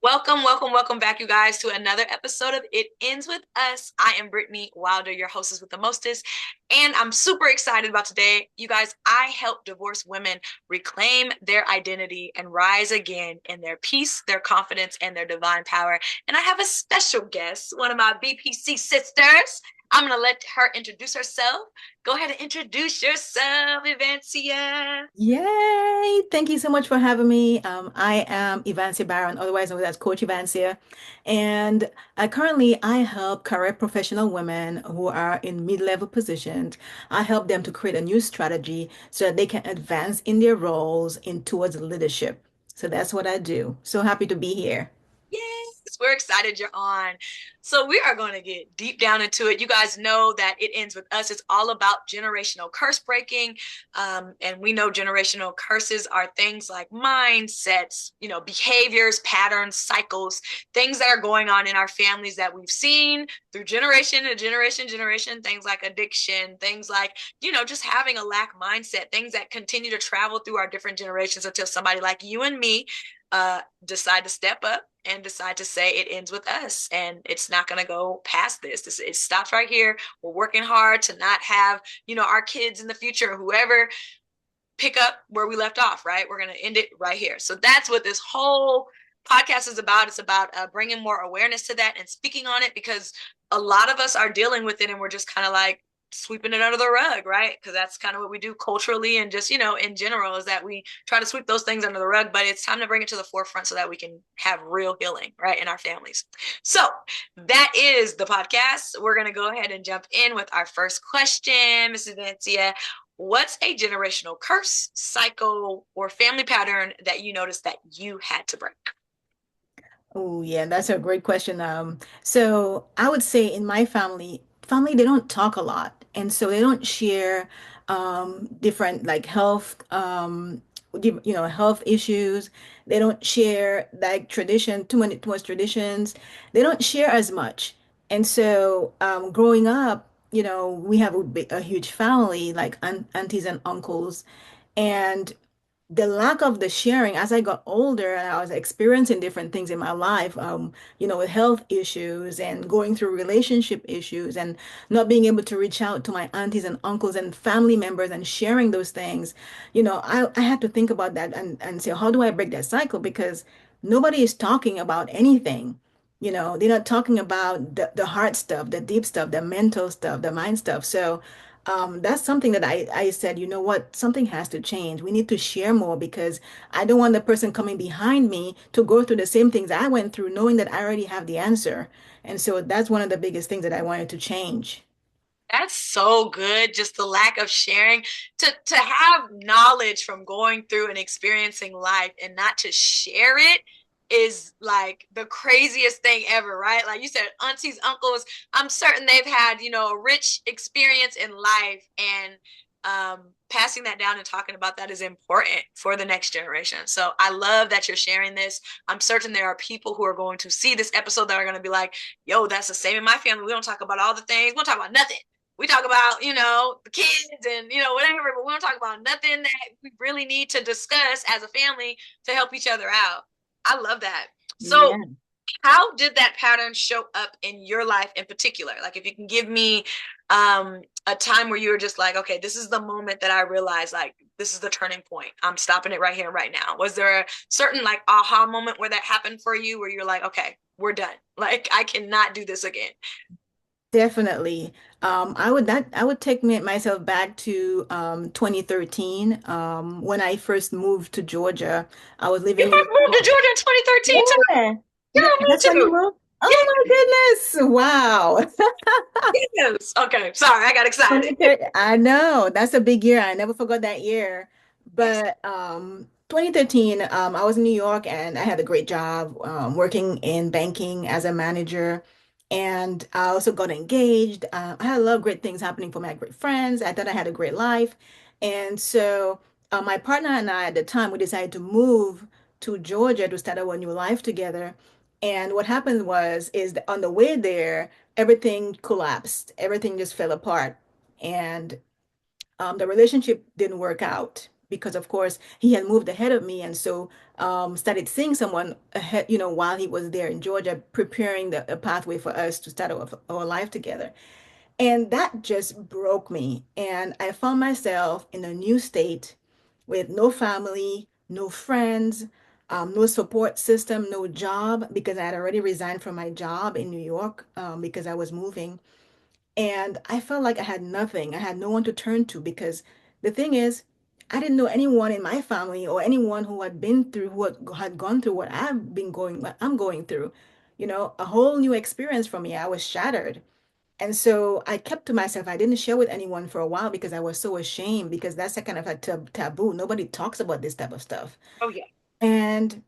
Welcome, welcome, welcome back, you guys, to another episode of It Ends With Us. I am Brittany Wilder, your hostess with the mostest, and I'm super excited about today. You guys, I help divorced women reclaim their identity and rise again in their peace, their confidence, and their divine power. And I have a special guest, one of my BPC sisters. I'm going to let her introduce herself. Go ahead and introduce yourself, Evancia. Yay! Thank you so much for having me. I am Evancia Barron, otherwise known as Coach Evancia, and I help career professional women who are in mid-level positions. I help them to create a new strategy so that they can advance in their roles in towards leadership. So that's what I do. So happy to be here. Yes, we're excited you're on. So we are going to get deep down into it. You guys know that It Ends With Us. It's all about generational curse breaking. And we know generational curses are things like mindsets, behaviors, patterns, cycles, things that are going on in our families that we've seen through generation to generation, things like addiction, things like, just having a lack mindset, things that continue to travel through our different generations until somebody like you and me decide to step up and decide to say it ends with us and it's not going to go past this. It stops right here. We're working hard to not have our kids in the future, whoever, pick up where we left off. Right, we're going to end it right here. So that's what this whole podcast is about. It's about bringing more awareness to that and speaking on it, because a lot of us are dealing with it and we're just kind of like sweeping it under the rug, right? Because that's kind of what we do culturally and just, in general, is that we try to sweep those things under the rug, but it's time to bring it to the forefront so that we can have real healing, right, in our families. So that is the podcast. We're going to go ahead and jump in with our first question, Mrs. Vancia. What's a generational curse, cycle, or family pattern that you noticed that you had to break? Oh, yeah, that's a great question. So I would say in my family, they don't talk a lot. And so they don't share different like health, health issues. They don't share like too much traditions. They don't share as much. And so growing up, we have a huge family, like aunties and uncles. And the lack of the sharing as I got older and I was experiencing different things in my life, with health issues and going through relationship issues and not being able to reach out to my aunties and uncles and family members and sharing those things, I had to think about that and say, how do I break that cycle? Because nobody is talking about anything. They're not talking about the hard stuff, the deep stuff, the mental stuff, the mind stuff. So that's something that I said, you know what, something has to change. We need to share more because I don't want the person coming behind me to go through the same things I went through, knowing that I already have the answer. And so that's one of the biggest things that I wanted to change. That's so good. Just the lack of sharing, to have knowledge from going through and experiencing life and not to share it is like the craziest thing ever, right? Like you said, aunties, uncles, I'm certain they've had, a rich experience in life, and passing that down and talking about that is important for the next generation. So I love that you're sharing this. I'm certain there are people who are going to see this episode that are going to be like, yo, that's the same in my family. We don't talk about all the things. We don't talk about nothing. We talk about, the kids and, whatever, but we don't talk about nothing that we really need to discuss as a family to help each other out. I love that. So, Yeah. how did that pattern show up in your life in particular? Like, if you can give me a time where you were just like, okay, this is the moment that I realized, like, this is the turning point. I'm stopping it right here, right now. Was there a certain, like, aha moment where that happened for you, where you're like, okay, we're done. Like, I cannot do this again? Definitely. I would take myself back to 2013 when I first moved to Georgia. I was You living in moved to Georgia in 2013 too. Yeah. Yeah, me That's when you too. moved? Oh my goodness. Wow. Yes. Okay. Sorry, I got excited. 2013, I know that's a big year. I never forgot that year. Yes. But 2013, I was in New York and I had a great job working in banking as a manager. And I also got engaged. I had a lot of great things happening for my great friends. I thought I had a great life. And so my partner and I at the time, we decided to move to Georgia to start our new life together. And what happened is that on the way there, everything collapsed. Everything just fell apart. And the relationship didn't work out. because of course he had moved ahead of me, and so started seeing someone ahead, while he was there in Georgia, preparing a pathway for us to start our life together. And that just broke me. And I found myself in a new state with no family, no friends, no support system, no job, because I had already resigned from my job in New York, because I was moving. And I felt like I had nothing. I had no one to turn to, because the thing is, I didn't know anyone in my family or anyone who had been through what had gone through what I'm going through. A whole new experience for me. I was shattered. And so I kept to myself. I didn't share with anyone for a while because I was so ashamed, because that's a kind of a taboo. Nobody talks about this type of stuff. Oh yeah. And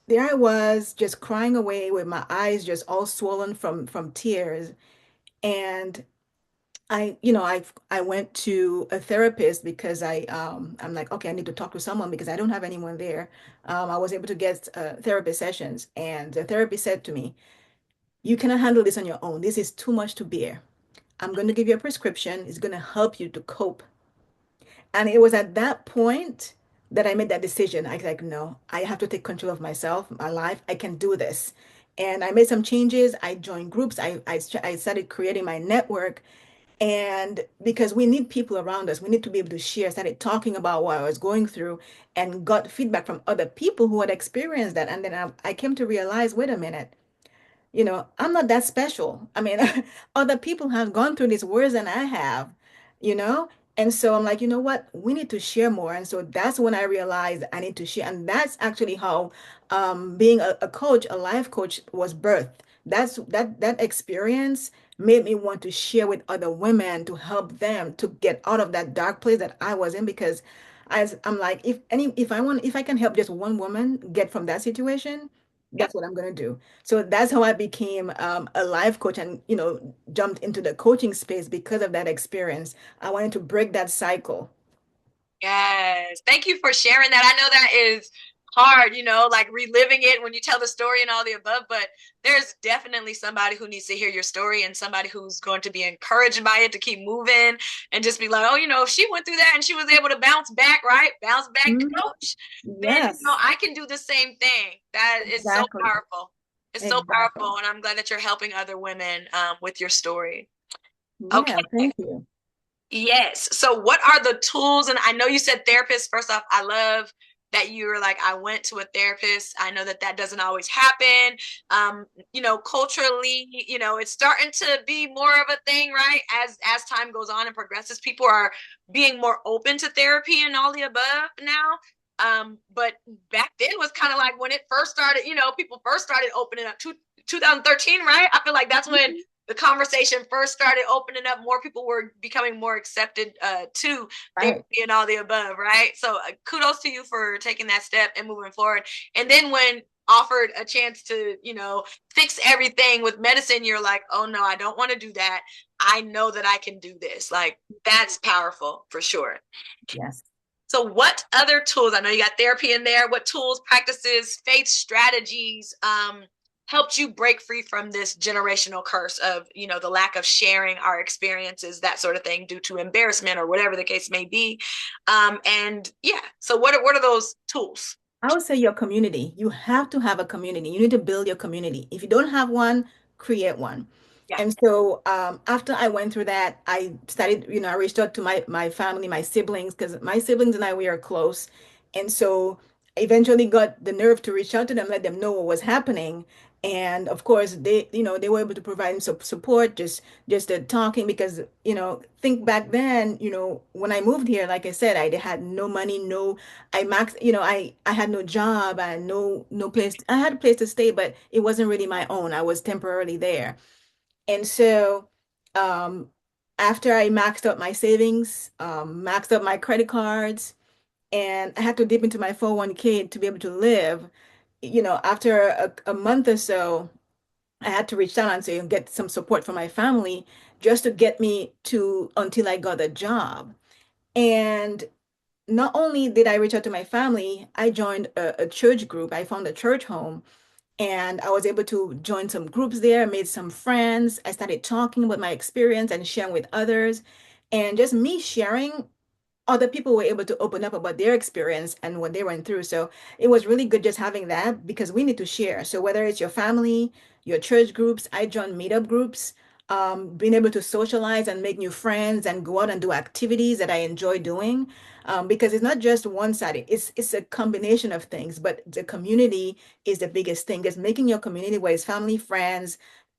there I was, just crying away with my eyes just all swollen from tears. And I went to a therapist because I'm like, okay, I need to talk to someone because I don't have anyone there. I was able to get therapy sessions, and the therapist said to me, "You cannot handle this on your own. This is too much to bear. I'm going to give you a prescription. It's going to help you to cope." And it was at that point that I made that decision. I was like, no, I have to take control of myself, my life. I can do this. And I made some changes. I joined groups. I started creating my network. And because we need people around us, we need to be able to share. I started talking about what I was going through and got feedback from other people who had experienced that. And then I came to realize, wait a minute, I'm not that special. I mean, other people have gone through this worse than I have, you know? And so I'm like, you know what? We need to share more. And so that's when I realized I need to share. And that's actually how being a coach, a life coach was birthed. That experience made me want to share with other women to help them to get out of that dark place that I was in, because I'm like, if I can help just one woman get from that situation, Yep. that's what I'm gonna do. So that's how I became a life coach, and jumped into the coaching space because of that experience. I wanted to break that cycle. Yes. Thank you for sharing that. I know that is hard, like reliving it when you tell the story and all the above, but there's definitely somebody who needs to hear your story and somebody who's going to be encouraged by it to keep moving and just be like, oh, if she went through that and she was able to bounce back, right? Bounce back, Mhm. coach, then, Yes, I can do the same thing. That is so exactly. powerful. It's so Exactly. powerful. And I'm glad that you're helping other women with your story. Yeah, Okay. thank you. Yes. So what are the tools? And I know you said therapist. First off, I love that you were like, I went to a therapist. I know that that doesn't always happen. Culturally, it's starting to be more of a thing, right? As time goes on and progresses, people are being more open to therapy and all the above now. But back then was kind of like when it first started, people first started opening up 2013, right? I feel like that's when Mhm. the conversation first started opening up. More people were becoming more accepted to Right. therapy and all the above, right? So kudos to you for taking that step and moving forward. And then when offered a chance to, fix everything with medicine, you're like, oh no, I don't want to do that. I know that I can do this. Like, that's powerful for sure. Yes. So, what other tools? I know you got therapy in there. What tools, practices, faith strategies helped you break free from this generational curse of, the lack of sharing our experiences, that sort of thing, due to embarrassment or whatever the case may be? And yeah, so what are those tools? I would say your community. You have to have a community. You need to build your community. If you don't have one, create one. Yeah. And so after I went through that, I started, I reached out to my family, my siblings, because my siblings and I, we are close. And so I eventually got the nerve to reach out to them, let them know what was happening. And of course, they were able to provide some support, just talking, because, think back then, when I moved here, like I said, I had no money, no, I had no job, I had no place. I had a place to stay, but it wasn't really my own. I was temporarily there. And so um, after I maxed out my savings, maxed out my credit cards, and I had to dip into my 401k to be able to live, after a month or so, I had to reach out and say and get some support from my family just to get me to until I got a job. And not only did I reach out to my family, I joined a church group. I found a church home, and I was able to join some groups there, made some friends. I started talking about my experience and sharing with others. And just me sharing other people were able to open up about their experience and what they went through. So it was really good just having that because we need to share. So whether it's your family, your church groups, I joined meetup groups, being able to socialize and make new friends and go out and do activities that I enjoy doing. Because it's not just one-sided, it's a combination of things, but the community is the biggest thing. Is making your community where it's family, friends,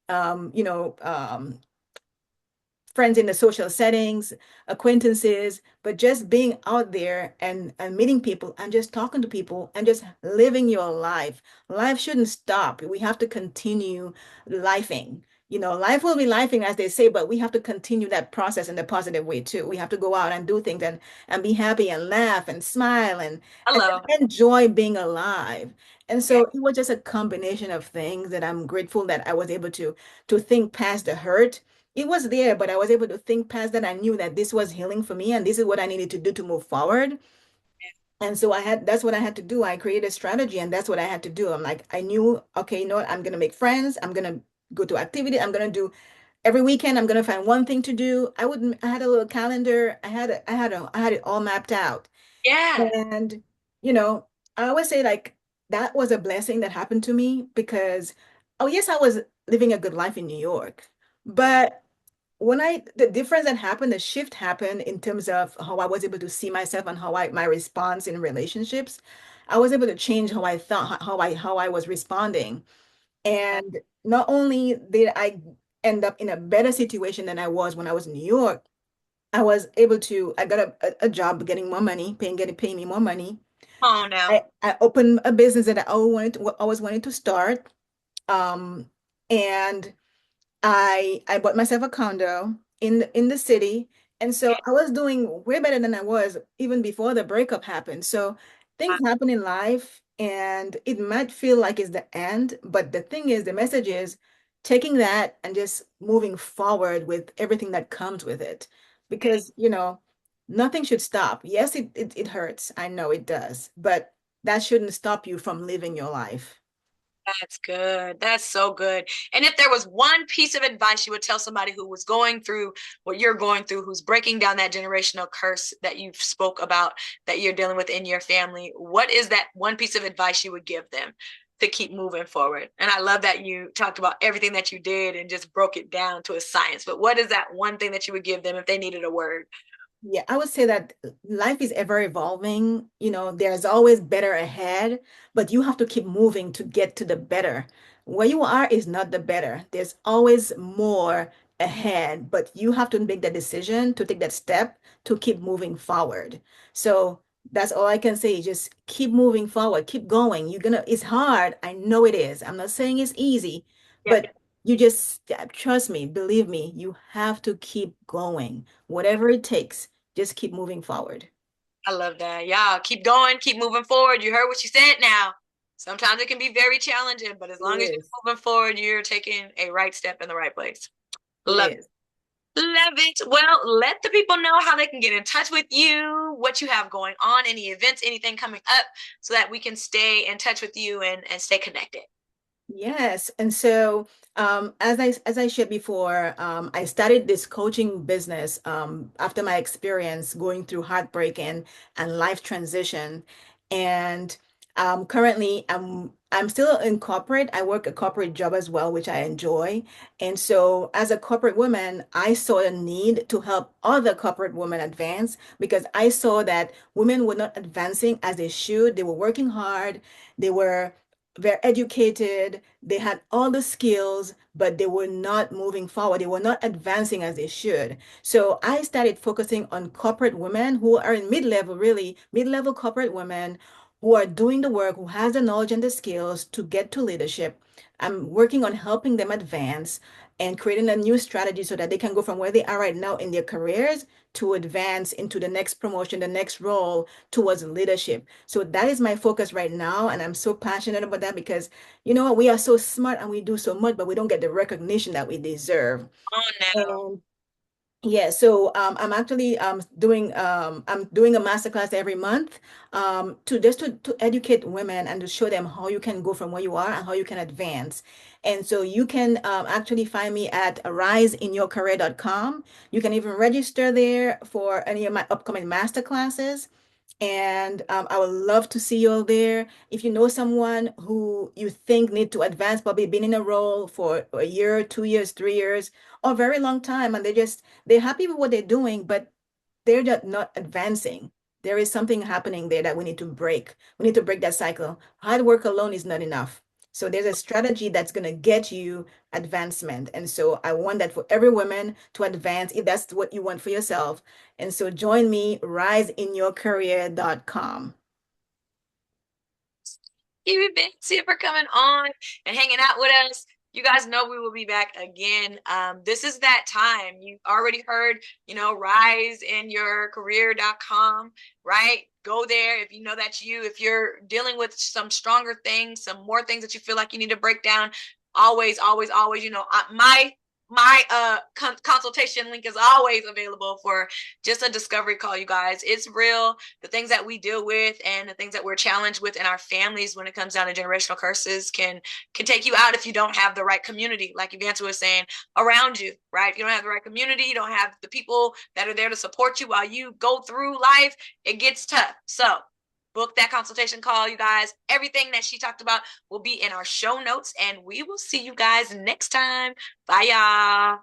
um, you know, um, friends in the social settings, acquaintances, but just being out there and meeting people and just talking to people and just living your life. Life shouldn't stop. We have to continue lifing. Life will be lifing, as they say, but we have to continue that process in a positive way too. We have to go out and do things and be happy and laugh and smile and Hello. just enjoy being alive. And Yeah. so it was just a combination of things that I'm grateful that I was able to think past the hurt. It was there, but I was able to think past that. I knew that this was healing for me and this is what I needed to do to move forward. And so that's what I had to do. I created a strategy and that's what I had to do. I'm like, I knew, okay, you know what? I'm going to make friends. I'm going to go to activity. I'm going to do every weekend. I'm going to find one thing to do. I had a little calendar. I had it all mapped out. Yeah. And, you know, I always say like that was a blessing that happened to me because, oh, yes, I was living a good life in New York, but the difference that happened, the shift happened in terms of how I was able to see myself and my response in relationships. I was able to change how I thought, how I was responding. And not only did I end up in a better situation than I was when I was in New York, I got a job getting more money, paying me more money. Oh, now. I opened a business that always wanted to start. Um, and I bought myself a condo in the city, and so I was doing way better than I was even before the breakup happened. So things happen in life, and it might feel like it's the end, but the thing is, the message is taking that and just moving forward with everything that comes with it, because nothing should stop. Yes, it hurts. I know it does, but that shouldn't stop you from living your life. That's good. That's so good. And if there was one piece of advice you would tell somebody who was going through what you're going through, who's breaking down that generational curse that you spoke about, that you're dealing with in your family, what is that one piece of advice you would give them to keep moving forward? And I love that you talked about everything that you did and just broke it down to a science. But what is that one thing that you would give them if they needed a word? Yeah, I would say that life is ever evolving. There's always better ahead, but you have to keep moving to get to the better. Where you are is not the better. There's always more ahead, but you have to make that decision to take that step to keep moving forward. So that's all I can say. Just keep moving forward, keep going. It's hard. I know it is. I'm not saying it's easy, Yeah, but you just trust me, believe me, you have to keep going, whatever it takes. Just keep moving forward. I love that. Y'all keep going, keep moving forward. You heard what you said now. Sometimes it can be very challenging, but as It long as is. you're moving forward, you're taking a right step in the right place. It Love is. it. Love it. Well, let the people know how they can get in touch with you, what you have going on, any events, anything coming up, so that we can stay in touch with you and stay connected. Yes. And so, as I shared before, I started this coaching business after my experience going through heartbreak and life transition. And currently, I'm still in corporate. I work a corporate job as well, which I enjoy. And so, as a corporate woman, I saw a need to help other corporate women advance because I saw that women were not advancing as they should. They were working hard. They were very educated, they had all the skills, but they were not moving forward. They were not advancing as they should. So I started focusing on corporate women who are in mid-level, really mid-level corporate women who are doing the work, who has the knowledge and the skills to get to leadership. I'm working on helping them advance and creating a new strategy so that they can go from where they are right now in their careers to advance into the next promotion, the next role towards leadership. So that is my focus right now. And I'm so passionate about that because we are so smart and we do so much, but we don't get the recognition that we deserve. Oh, no. And Yeah, so I'm doing a masterclass every month to just to educate women and to show them how you can go from where you are and how you can advance. And so you can actually find me at riseinyourcareer.com. You can even register there for any of my upcoming masterclasses. And I would love to see you all there. If you know someone who you think need to advance, probably been in a role for a year, 2 years, 3 years, or a very long time, and they're happy with what they're doing, but they're just not advancing. There is something happening there that we need to break. We need to break that cycle. Hard work alone is not enough. So there's a strategy that's going to get you advancement. And so I want that for every woman to advance if that's what you want for yourself. And so join me, riseinyourcareer.com. You, Evancia, for coming on and hanging out with us. You guys know we will be back again. This is that time. You already heard, riseinyourcareer.com, right? Go there if you know that's you. If you're dealing with some stronger things, some more things that you feel like you need to break down, always, always, always, my consultation link is always available for just a discovery call, you guys. It's real. The things that we deal with and the things that we're challenged with in our families when it comes down to generational curses can take you out if you don't have the right community, like Evancia was saying, around you, right? If you don't have the right community, you don't have the people that are there to support you while you go through life, it gets tough. So book that consultation call, you guys. Everything that she talked about will be in our show notes, and we will see you guys next time. Bye, y'all.